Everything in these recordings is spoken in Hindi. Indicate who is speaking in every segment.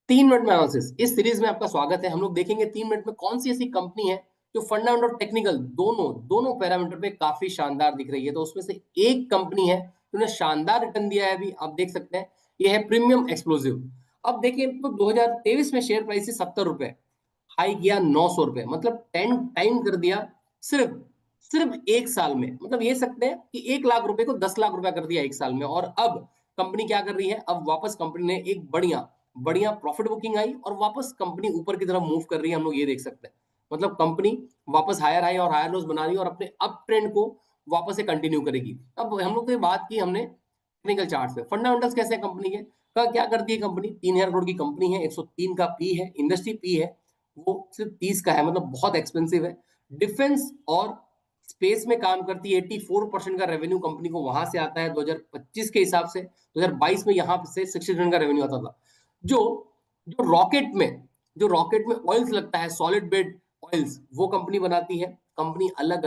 Speaker 1: 3 मिनट में एनालिसिस इस सीरीज में आपका स्वागत है। हम लोग देखेंगे 3 मिनट में कौन सी ऐसी कंपनी है जो फंडामेंटल और टेक्निकल दोनों दोनों पैरामीटर पे काफी शानदार दिख रही है। तो उसमें से एक कंपनी है जिन्होंने शानदार रिटर्न दिया है, अभी आप देख सकते हैं। ये है प्रीमियम एक्सप्लोसिव। अब देखिए तो 2023 में शेयर प्राइस से 70 रुपए, हाई किया 900 रुपए, मतलब 10 टाइम कर दिया। सिर्फ सिर्फ एक साल में, मतलब ये सकते हैं कि 1 लाख रुपए को 10 लाख रुपया कर दिया एक साल में। और अब कंपनी क्या कर रही है, अब वापस कंपनी ने एक बढ़िया बढ़िया प्रॉफिट बुकिंग आई और वापस कंपनी ऊपर की तरफ मूव कर रही है। हम लोग ये देख सकते हैं, मतलब कंपनी वापस हायर हाई और हायर लोस बना रही है और अपने अप ट्रेंड को वापस से कंटिन्यू करेगी। अब हम लोग तो ये बात की हमने टेक्निकल चार्ट पे, फंडामेंटल्स कैसे है कंपनी के का, क्या करती है कंपनी। 3000 करोड़ की कंपनी है, 103 का पी है, इंडस्ट्री पी है वो सिर्फ 30 का है, मतलब बहुत एक्सपेंसिव है। डिफेंस और स्पेस में काम करती है। 84% का रेवेन्यू कंपनी को वहां से आता है 2025 के हिसाब से। 2022 में यहाँ से 60% का रेवेन्यू आता था। जो जो रॉकेट में ऑयल्स लगता है, सॉलिड बेड ऑयल्स, वो कंपनी बनाती है। कंपनी अलग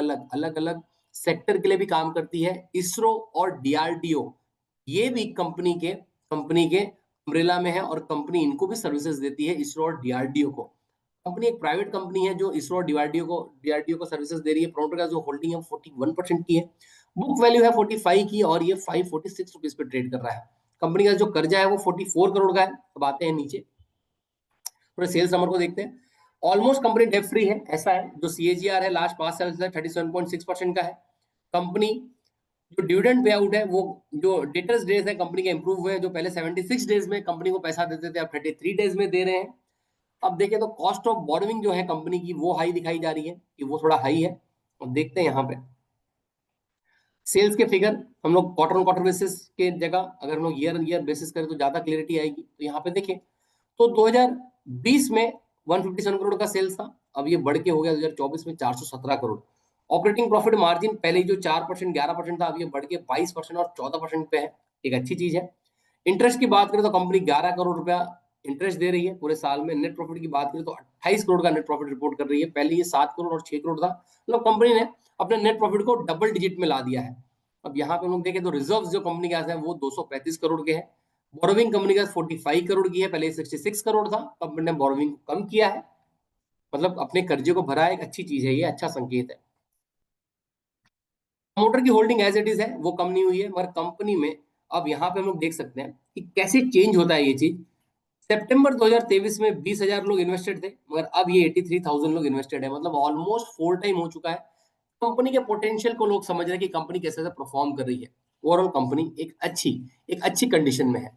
Speaker 1: अलग सेक्टर के लिए भी काम करती है। इसरो और डीआरडीओ ये भी कंपनी के अम्ब्रेला में है और कंपनी इनको भी सर्विसेज देती है, इसरो और डीआरडीओ को। कंपनी एक प्राइवेट कंपनी है जो इसरो और डीआरडीओ को सर्विसेज दे रही है। प्रोमोटर का जो होल्डिंग है 41% की है। बुक वैल्यू है 45 की और ये 546 रुपीज पे ट्रेड कर रहा है। कंपनी का जो कर्जा है वो 44 करोड़ का है। अब आते हैं नीचे, थोड़े सेल्स नंबर को देखते हैं। ऑलमोस्ट कंपनी डेट फ्री है, ऐसा है। जो सीएजीआर है लास्ट 5 साल से 37.6% का है। कंपनी जो डिविडेंड पे आउट है वो, जो डेटर्स डेज है कंपनी के इंप्रूव हुए हैं। जो पहले 76 डेज में कंपनी को पैसा देते थे, अब 33 डेज में दे रहे हैं। अब देखिए तो कॉस्ट ऑफ बॉरोइंग जो है कंपनी की वो हाई दिखाई जा रही है, कि वो थोड़ा हाई है। अब देखते हैं यहाँ पे सेल्स के फिगर। हम लोग क्वार्टर ऑन क्वार्टर बेसिस के जगह अगर हम लोग ईयर ऑन ईयर बेसिस करें तो ज्यादा क्लियरिटी आएगी। तो यहाँ पे देखिए तो 2020 में 157 करोड़ का सेल्स था, अब ये बढ़ के हो गया 2024 में 417 करोड़। ऑपरेटिंग प्रॉफिट मार्जिन पहले जो 4% 11% था, अब ये बढ़ के 22% और 14% पे है। एक अच्छी चीज है। इंटरेस्ट की बात करें तो कंपनी 11 करोड़ रुपया इंटरेस्ट दे रही है पूरे साल में। नेट प्रॉफिट की बात करें तो 28 करोड़ का नेट प्रॉफिट रिपोर्ट कर रही है। पहले ये 7 करोड़ और 6 करोड़ था। मतलब कंपनी ने अपने नेट प्रॉफिट को डबल डिजिट में ला दिया है। अब यहाँ पे हम लोग देखें तो रिजर्व जो कंपनी के पास है वो 235 करोड़ के हैं। बोरोविंग कंपनी का 45 करोड़ की है, पहले 66 करोड़ था। कंपनी ने बोरोविंग कम किया है, मतलब अपने कर्जे को भरा है। एक अच्छी चीज है, ये अच्छा संकेत है। प्रमोटर की होल्डिंग एज इट इज है, वो कम नहीं हुई है, मगर कंपनी में अब यहाँ पे हम लोग देख सकते हैं कि कैसे चेंज होता है ये चीज। सितंबर 2023 में 20,000 लोग इन्वेस्टेड थे, मगर अब ये 83,000 लोग इन्वेस्टेड है, मतलब ऑलमोस्ट 4 टाइम हो चुका है। कंपनी के पोटेंशियल को लोग समझ रहे हैं कि कंपनी कैसे परफॉर्म कर रही है। ओवरऑल कंपनी एक अच्छी कंडीशन में है।